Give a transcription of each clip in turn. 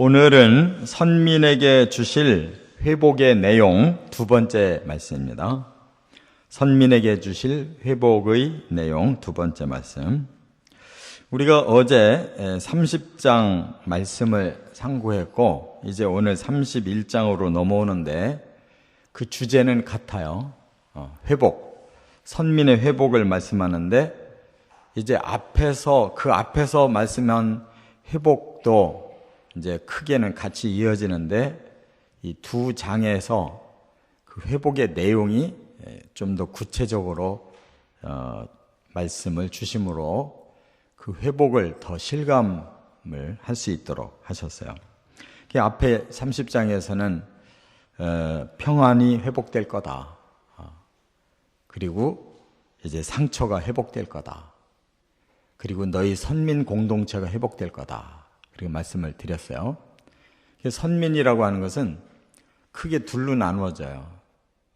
오늘은 선민에게 주실 회복의 내용 두 번째 말씀입니다. 선민에게 주실 회복의 내용 두 번째 말씀. 우리가 어제 30장 말씀을 상고했고 이제 오늘 31장으로 넘어오는데 그 주제는 같아요. 회복, 선민의 회복을 말씀하는데 이제 그 앞에서 말씀한 회복도 이제 크게는 같이 이어지는데 이 두 장에서 그 회복의 내용이 좀 더 구체적으로 말씀을 주심으로 그 회복을 더 실감을 할 수 있도록 하셨어요. 그 앞에 30장에서는 평안이 회복될 거다. 그리고 이제 상처가 회복될 거다. 그리고 너희 선민 공동체가 회복될 거다. 그렇게 말씀을 드렸어요. 선민이라고 하는 것은 크게 둘로 나누어져요.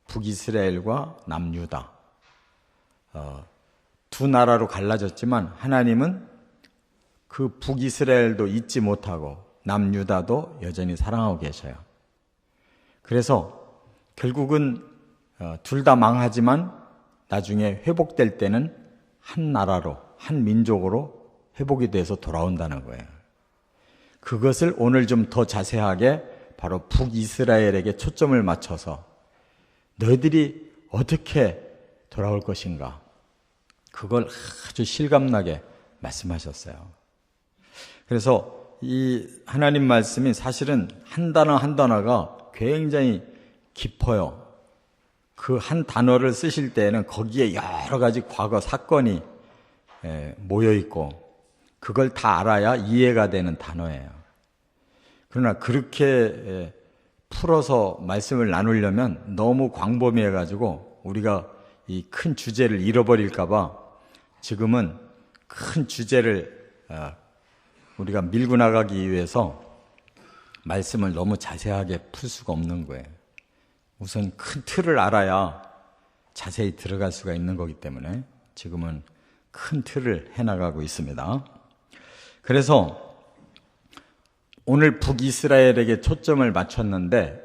북이스라엘과 남유다. 두 나라로 갈라졌지만 하나님은 그 북이스라엘도 잊지 못하고 남유다도 여전히 사랑하고 계셔요. 그래서 결국은 둘 다 망하지만 나중에 회복될 때는 한 나라로, 한 민족으로 회복이 돼서 돌아온다는 거예요. 그것을 오늘 좀 더 자세하게 바로 북이스라엘에게 초점을 맞춰서 너희들이 어떻게 돌아올 것인가, 그걸 아주 실감나게 말씀하셨어요. 그래서 이 하나님 말씀이 사실은 한 단어 한 단어가 굉장히 깊어요. 그 한 단어를 쓰실 때에는 거기에 여러 가지 과거 사건이 모여 있고 그걸 다 알아야 이해가 되는 단어예요. 그러나 그렇게 풀어서 말씀을 나누려면 너무 광범위해가지고 우리가 이 큰 주제를 잃어버릴까봐 지금은 큰 주제를 우리가 밀고 나가기 위해서 말씀을 너무 자세하게 풀 수가 없는 거예요. 우선 큰 틀을 알아야 자세히 들어갈 수가 있는 거기 때문에 지금은 큰 틀을 해나가고 있습니다. 그래서 오늘 북이스라엘에게 초점을 맞췄는데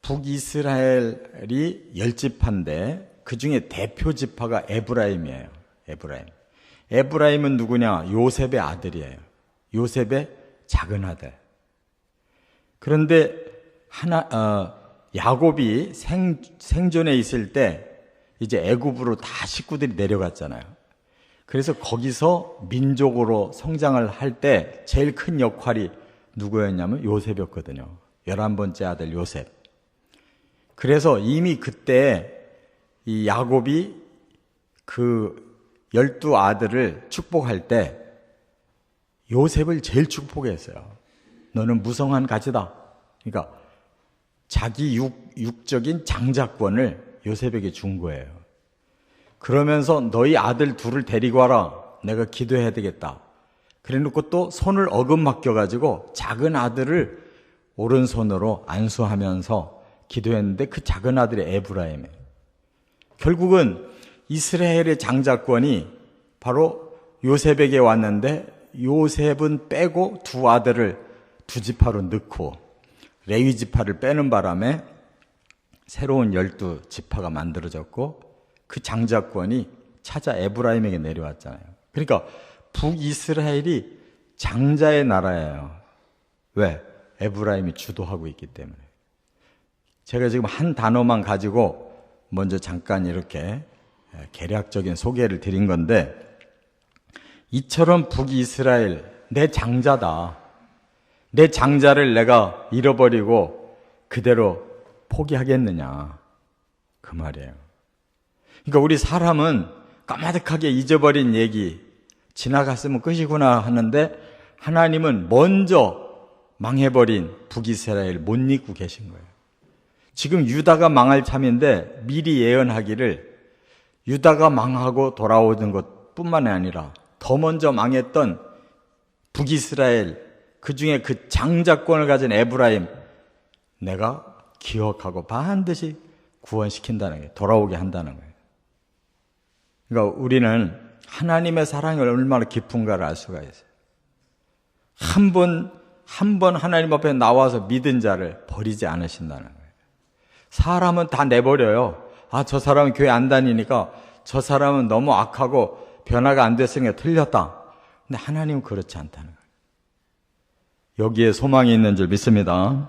북이스라엘이 10지파인데 그 중에 대표 지파가 에브라임이에요. 에브라임은 누구냐? 요셉의 아들이에요. 요셉의 작은 아들. 그런데 야곱이 생존에 있을 때 이제 애굽으로 다 식구들이 내려갔잖아요. 그래서 거기서 민족으로 성장을 할 때 제일 큰 역할이 누구였냐면 요셉이었거든요. 11번째 아들 요셉. 그래서 이미 그때 이 야곱이 그 12아들을 축복할 때 요셉을 제일 축복했어요. 너는 무성한 가지다. 그러니까 자기 육적인 장자권을 요셉에게 준 거예요. 그러면서 너희 아들 둘을 데리고 와라. 내가 기도해야 되겠다. 그래 놓고 또 손을 어금 맡겨가지고 작은 아들을 오른손으로 안수하면서 기도했는데 그 작은 아들이 에브라임이에요. 결국은 이스라엘의 장자권이 바로 요셉에게 왔는데 요셉은 빼고 두 아들을 두 지파로 넣고 레위 지파를 빼는 바람에 새로운 12지파가 만들어졌고 그 장자권이 찾아 에브라임에게 내려왔잖아요. 그러니까 북이스라엘이 장자의 나라예요. 왜? 에브라임이 주도하고 있기 때문에. 제가 지금 한 단어만 가지고 먼저 잠깐 이렇게 개략적인 소개를 드린 건데 이처럼 북이스라엘, 내 장자다. 내 장자를 내가 잃어버리고 그대로 포기하겠느냐, 그 말이에요. 그러니까 우리 사람은 까마득하게 잊어버린 얘기, 지나갔으면 끝이구나 하는데 하나님은 먼저 망해버린 북이스라엘 못 잊고 계신 거예요. 지금 유다가 망할 참인데 미리 예언하기를 유다가 망하고 돌아오는 것뿐만 아니라 더 먼저 망했던 북이스라엘, 그 중에 그 장자권을 가진 에브라임 내가 기억하고 반드시 구원시킨다는 거예요. 돌아오게 한다는 거예요. 그러니까 우리는 하나님의 사랑이 얼마나 깊은가를 알 수가 있어요. 한 번 한 번 하나님 앞에 나와서 믿은 자를 버리지 않으신다는 거예요. 사람은 다 내버려요. 아, 저 사람은 교회 안 다니니까 저 사람은 너무 악하고 변화가 안 됐으니까 틀렸다. 근데 하나님은 그렇지 않다는 거예요. 여기에 소망이 있는 줄 믿습니다.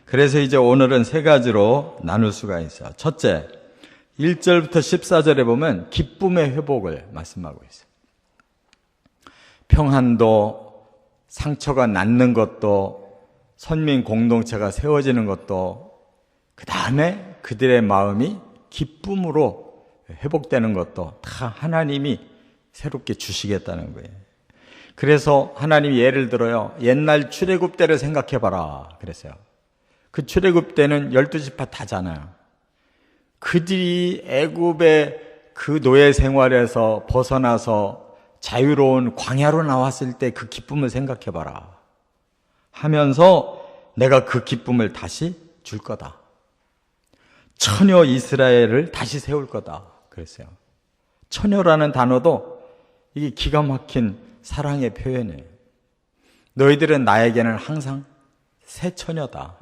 그래서 이제 오늘은 세 가지로 나눌 수가 있어요. 첫째, 1절부터 14절에 보면 기쁨의 회복을 말씀하고 있어요. 평안도, 상처가 낫는 것도, 선민 공동체가 세워지는 것도, 그 다음에 그들의 마음이 기쁨으로 회복되는 것도 다 하나님이 새롭게 주시겠다는 거예요. 그래서 하나님이 예를 들어요. 옛날 출애굽 때를 생각해봐라 그랬어요. 그 출애굽 때는 12지파 다잖아요. 그들이 애굽의 그 노예 생활에서 벗어나서 자유로운 광야로 나왔을 때 그 기쁨을 생각해봐라 하면서 내가 그 기쁨을 다시 줄 거다. 처녀 이스라엘을 다시 세울 거다 그랬어요. 처녀라는 단어도 이게 기가 막힌 사랑의 표현이에요. 너희들은 나에게는 항상 새 처녀다.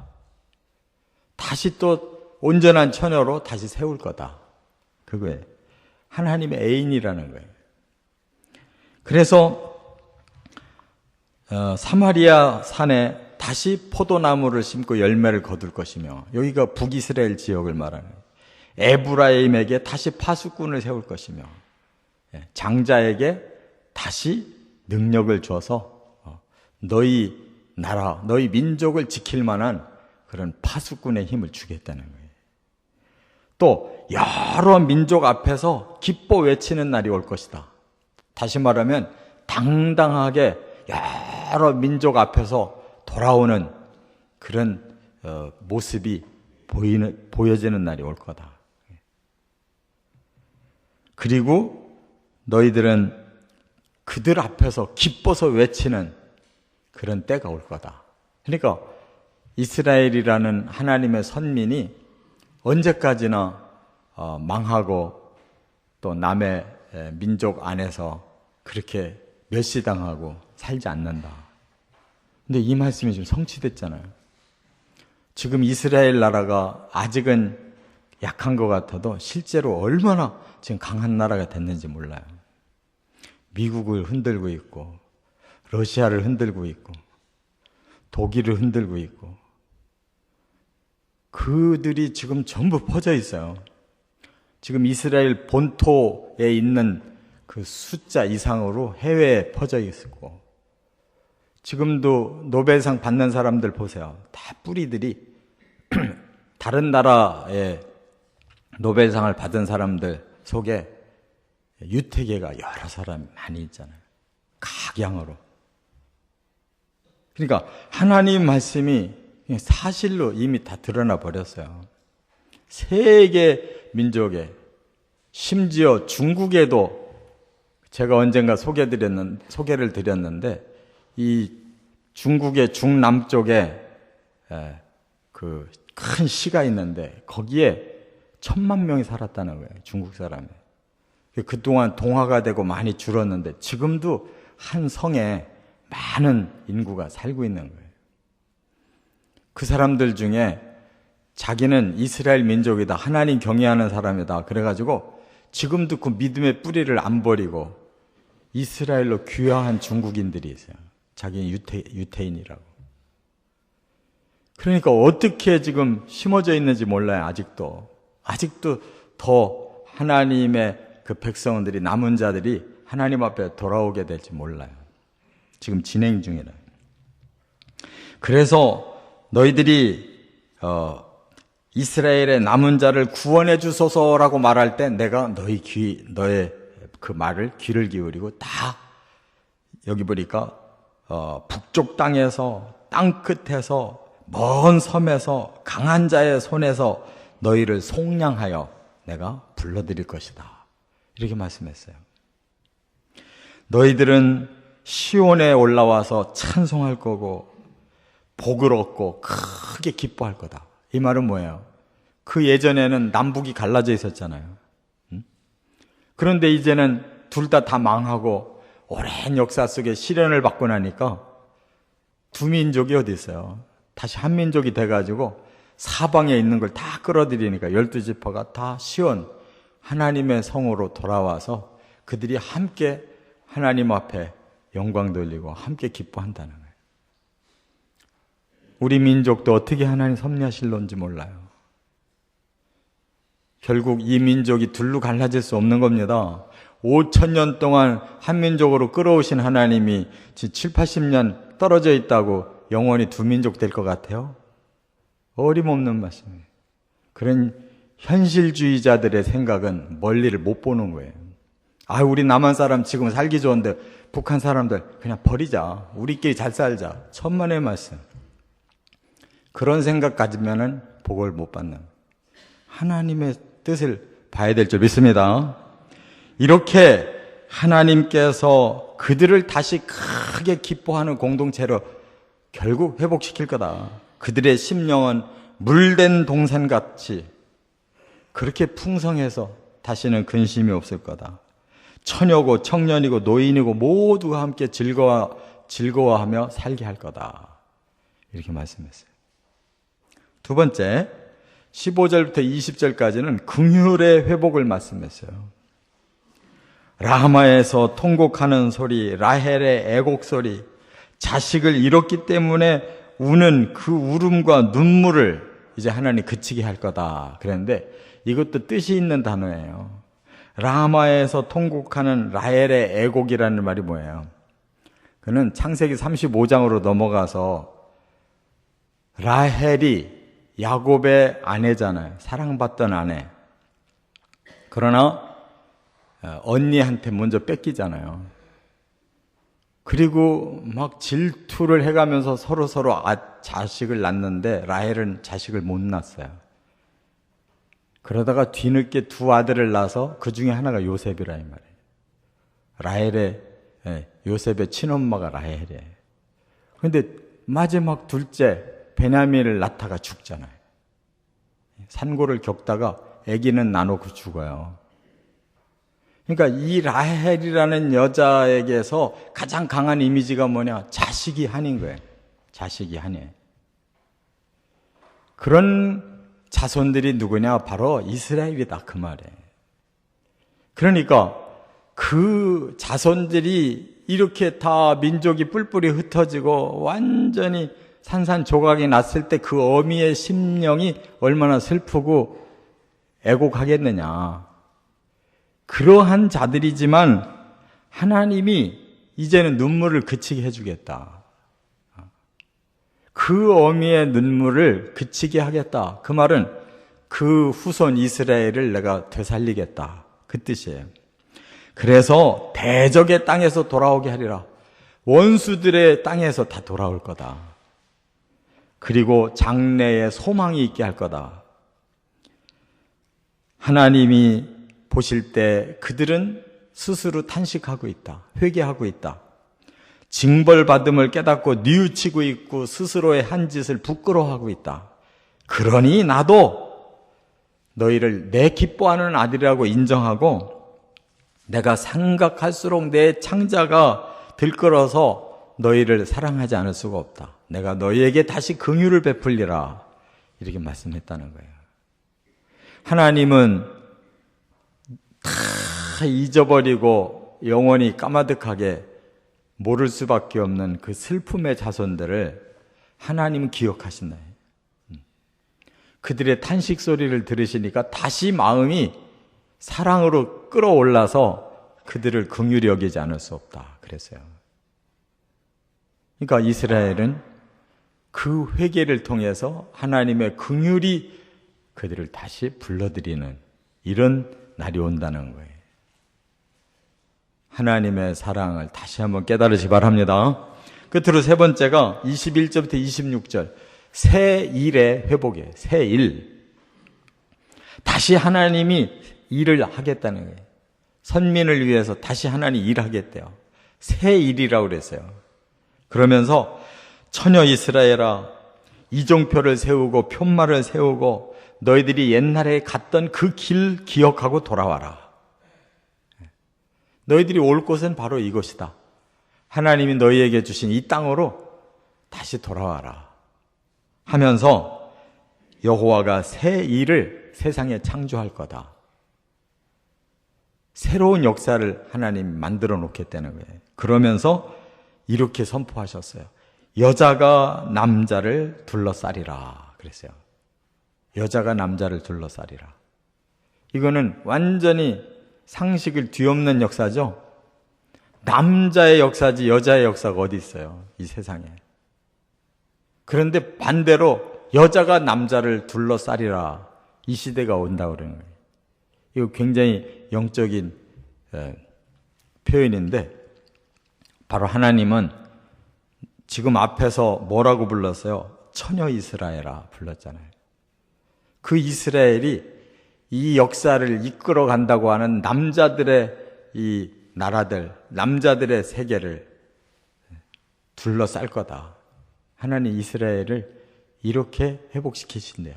다시 또 온전한 처녀로 다시 세울 거다. 그거예요. 하나님의 애인이라는 거예요. 그래서 사마리아 산에 다시 포도나무를 심고 열매를 거둘 것이며, 여기가 북이스라엘 지역을 말하는 거예요. 에브라임에게 다시 파수꾼을 세울 것이며, 장자에게 다시 능력을 줘서 너희 나라, 너희 민족을 지킬 만한 그런 파수꾼의 힘을 주겠다는 거예요. 또 여러 민족 앞에서 기뻐 외치는 날이 올 것이다. 다시 말하면 당당하게 여러 민족 앞에서 돌아오는 그런 모습이 보여지는 날이 올 거다. 그리고 너희들은 그들 앞에서 기뻐서 외치는 그런 때가 올 거다. 그러니까 이스라엘이라는 하나님의 선민이 언제까지나 망하고 또 남의 민족 안에서 그렇게 멸시당하고 살지 않는다. 근데 이 말씀이 지금 성취됐잖아요. 지금 이스라엘 나라가 아직은 약한 것 같아도 실제로 얼마나 지금 강한 나라가 됐는지 몰라요. 미국을 흔들고 있고, 러시아를 흔들고 있고, 독일을 흔들고 있고, 그들이 지금 전부 퍼져 있어요. 지금 이스라엘 본토에 있는 그 숫자 이상으로 해외에 퍼져 있고, 지금도 노벨상 받는 사람들 보세요. 다 뿌리들이 다른 나라의 노벨상을 받은 사람들 속에 유태계가 여러 사람 많이 있잖아요. 각양으로. 그러니까 하나님 말씀이 사실로 이미 다 드러나 버렸어요. 세계 민족에, 심지어 중국에도 제가 언젠가 소개를 드렸는데, 이 중국의 중남쪽에 그 큰 시가 있는데 거기에 1000만 명이 살았다는 거예요. 중국 사람이. 그동안 동화가 되고 많이 줄었는데 지금도 한 성에 많은 인구가 살고 있는 거예요. 그 사람들 중에 자기는 이스라엘 민족이다, 하나님 경외하는 사람이다 그래가지고 지금도 그 믿음의 뿌리를 안 버리고 이스라엘로 귀화한 중국인들이 있어요. 자기는 유태인이라고. 그러니까 어떻게 지금 심어져 있는지 몰라요. 아직도 더 하나님의 그 백성들이, 남은 자들이 하나님 앞에 돌아오게 될지 몰라요. 지금 진행 중이라. 그래서 너희들이 이스라엘의 남은 자를 구원해 주소서라고 말할 때 내가 너의 그 말을 귀를 기울이고 다 여기 보니까 북쪽 땅에서, 땅 끝에서, 먼 섬에서, 강한 자의 손에서 너희를 속량하여 내가 불러드릴 것이다. 이렇게 말씀했어요. 너희들은 시온에 올라와서 찬송할 거고 복을 얻고 크게 기뻐할 거다. 이 말은 뭐예요? 그 예전에는 남북이 갈라져 있었잖아요. 그런데 이제는 둘 다 망하고 오랜 역사 속에 시련을 받고 나니까 두 민족이 어디 있어요? 다시 한 민족이 돼가지고 사방에 있는 걸 다 끌어들이니까 12지파가 다 시온 하나님의 성으로 돌아와서 그들이 함께 하나님 앞에 영광 돌리고 함께 기뻐한다는 거예요. 우리 민족도 어떻게 하나님 섭리하실런지 몰라요. 결국 이 민족이 둘로 갈라질 수 없는 겁니다. 5,000년 동안 한민족으로 끌어오신 하나님이 지금 7, 80년 떨어져 있다고 영원히 두 민족 될 것 같아요? 어림없는 말씀이에요. 그런 현실주의자들의 생각은 멀리를 못 보는 거예요. 아, 우리 남한 사람 지금 살기 좋은데 북한 사람들 그냥 버리자. 우리끼리 잘 살자. 천만의 말씀. 그런 생각 가지면은 복을 못 받는 하나님의 뜻을 봐야 될 줄 믿습니다. 이렇게 하나님께서 그들을 다시 크게 기뻐하는 공동체로 결국 회복시킬 거다. 그들의 심령은 물된 동산같이 그렇게 풍성해서 다시는 근심이 없을 거다. 처녀고 청년이고 노인이고 모두가 함께 즐거워하며 살게 할 거다. 이렇게 말씀했어요. 두 번째, 15절부터 20절까지는 긍휼의 회복을 말씀했어요. 라마에서 통곡하는 소리, 라헬의 애곡 소리, 자식을 잃었기 때문에 우는 그 울음과 눈물을 이제 하나님 그치게 할 거다. 그랬는데 이것도 뜻이 있는 단어예요. 라마에서 통곡하는 라헬의 애곡이라는 말이 뭐예요? 그는 창세기 35장으로 넘어가서 라헬이 야곱의 아내잖아요. 사랑받던 아내. 그러나 언니한테 먼저 뺏기잖아요. 그리고 막 질투를 해가면서 서로 자식을 낳는데 라헬은 자식을 못 낳았어요. 그러다가 뒤늦게 두 아들을 낳아서 그 중에 하나가 요셉이라 이 말이에요. 요셉의 친엄마가 라헬이에요. 그런데 마지막 둘째 베냐민을 낳다가 죽잖아요. 산고를 겪다가 아기는 나놓고 죽어요. 그러니까 이 라헬이라는 여자에게서 가장 강한 이미지가 뭐냐? 자식이 한인 거예요. 자식이 한이에요. 그런 자손들이 누구냐? 바로 이스라엘이다 그 말이에요. 그러니까 그 자손들이 이렇게 다 민족이 뿔뿔이 흩어지고 완전히 산산조각이 났을 때 그 어미의 심령이 얼마나 슬프고 애곡하겠느냐. 그러한 자들이지만 하나님이 이제는 눈물을 그치게 해주겠다. 그 어미의 눈물을 그치게 하겠다. 그 말은 그 후손 이스라엘을 내가 되살리겠다. 그 뜻이에요. 그래서 대적의 땅에서 돌아오게 하리라. 원수들의 땅에서 다 돌아올 거다. 그리고 장래에 소망이 있게 할 거다. 하나님이 보실 때 그들은 스스로 탄식하고 있다. 회개하고 있다. 징벌받음을 깨닫고 뉘우치고 있고 스스로의 한 짓을 부끄러워하고 있다. 그러니 나도 너희를 내 기뻐하는 아들이라고 인정하고 내가 생각할수록 내 창자가 들끓어서 너희를 사랑하지 않을 수가 없다. 내가 너희에게 다시 긍휼을 베풀리라. 이렇게 말씀했다는 거예요. 하나님은 다 잊어버리고 영원히 까마득하게 모를 수밖에 없는 그 슬픔의 자손들을 하나님은 기억하신다. 그들의 탄식 소리를 들으시니까 다시 마음이 사랑으로 끌어올라서 그들을 긍휼히 여기지 않을 수 없다. 그랬어요. 그러니까 이스라엘은 그 회개를 통해서 하나님의 긍휼이 그들을 다시 불러들이는 이런 날이 온다는 거예요. 하나님의 사랑을 다시 한번 깨달으시 바랍니다. 끝으로 세 번째가 21절부터 26절 새 일의 회복이에요. 새 일. 다시 하나님이 일을 하겠다는 거예요. 선민을 위해서 다시 하나님이 일하겠대요. 새 일이라고 그랬어요. 그러면서 처녀 이스라엘아 이종표를 세우고 편말을 세우고 너희들이 옛날에 갔던 그 길 기억하고 돌아와라. 너희들이 올 곳은 바로 이곳이다. 하나님이 너희에게 주신 이 땅으로 다시 돌아와라 하면서 여호와가 새 일을 세상에 창조할 거다. 새로운 역사를 하나님 만들어 놓겠다는 거예요. 그러면서 이렇게 선포하셨어요. 여자가 남자를 둘러싸리라 그랬어요. 여자가 남자를 둘러싸리라. 이거는 완전히 상식을 뒤엎는 역사죠. 남자의 역사지 여자의 역사가 어디 있어요, 이 세상에. 그런데 반대로 여자가 남자를 둘러싸리라, 이 시대가 온다고 그러는 거예요. 이거 굉장히 영적인 표현인데, 바로 하나님은 지금 앞에서 뭐라고 불렀어요? 처녀 이스라엘아 불렀잖아요. 그 이스라엘이 이 역사를 이끌어 간다고 하는 남자들의 이 나라들, 남자들의 세계를 둘러쌀 거다. 하나님 이스라엘을 이렇게 회복시키신대요.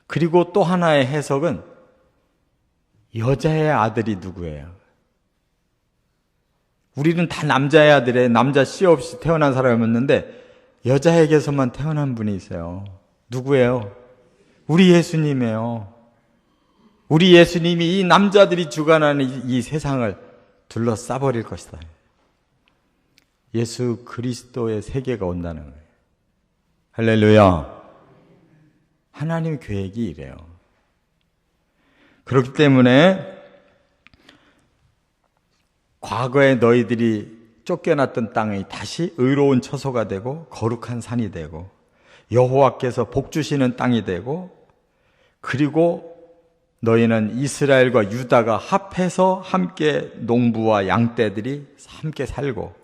그리고 또 하나의 해석은 여자의 아들이 누구예요? 우리는 다 남자의 아들에 남자 씨 없이 태어난 사람이었는데 여자에게서만 태어난 분이 있어요. 누구예요? 우리 예수님이에요. 우리 예수님이 이 남자들이 주관하는 이 세상을 둘러싸버릴 것이다. 예수 그리스도의 세계가 온다는 거예요. 할렐루야. 하나님 계획이 이래요. 그렇기 때문에 과거에 너희들이 쫓겨났던 땅이 다시 의로운 처소가 되고 거룩한 산이 되고 여호와께서 복 주시는 땅이 되고, 그리고 너희는 이스라엘과 유다가 합해서 함께 농부와 양떼들이 함께 살고,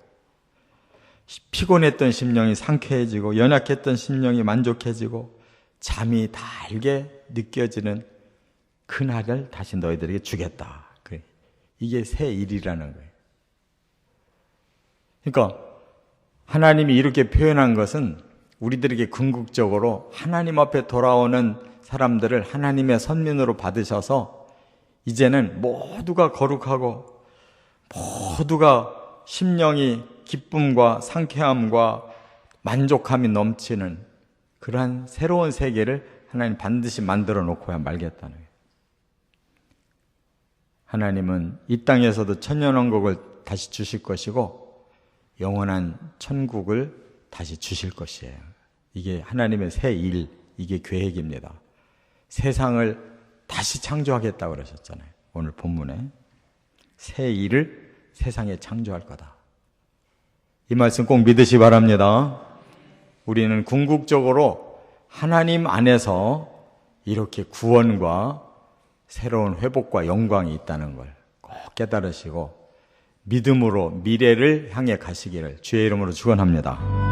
피곤했던 심령이 상쾌해지고 연약했던 심령이 만족해지고 잠이 달게 느껴지는 그날을 다시 너희들에게 주겠다. 이게 새 일이라는 거예요. 그러니까 하나님이 이렇게 표현한 것은 우리들에게 궁극적으로 하나님 앞에 돌아오는 사람들을 하나님의 선민으로 받으셔서 이제는 모두가 거룩하고 모두가 심령이 기쁨과 상쾌함과 만족함이 넘치는 그러한 새로운 세계를 하나님 반드시 만들어 놓고야 말겠다는 거예요. 하나님은 이 땅에서도 천년왕국을 다시 주실 것이고 영원한 천국을 다시 주실 것이에요. 이게 하나님의 새 일, 이게 계획입니다. 세상을 다시 창조하겠다고 그러셨잖아요. 오늘 본문에 새 일을 세상에 창조할 거다. 이 말씀 꼭 믿으시 바랍니다. 우리는 궁극적으로 하나님 안에서 이렇게 구원과 새로운 회복과 영광이 있다는 걸 꼭 깨달으시고 믿음으로 미래를 향해 가시기를 주의 이름으로 축원합니다.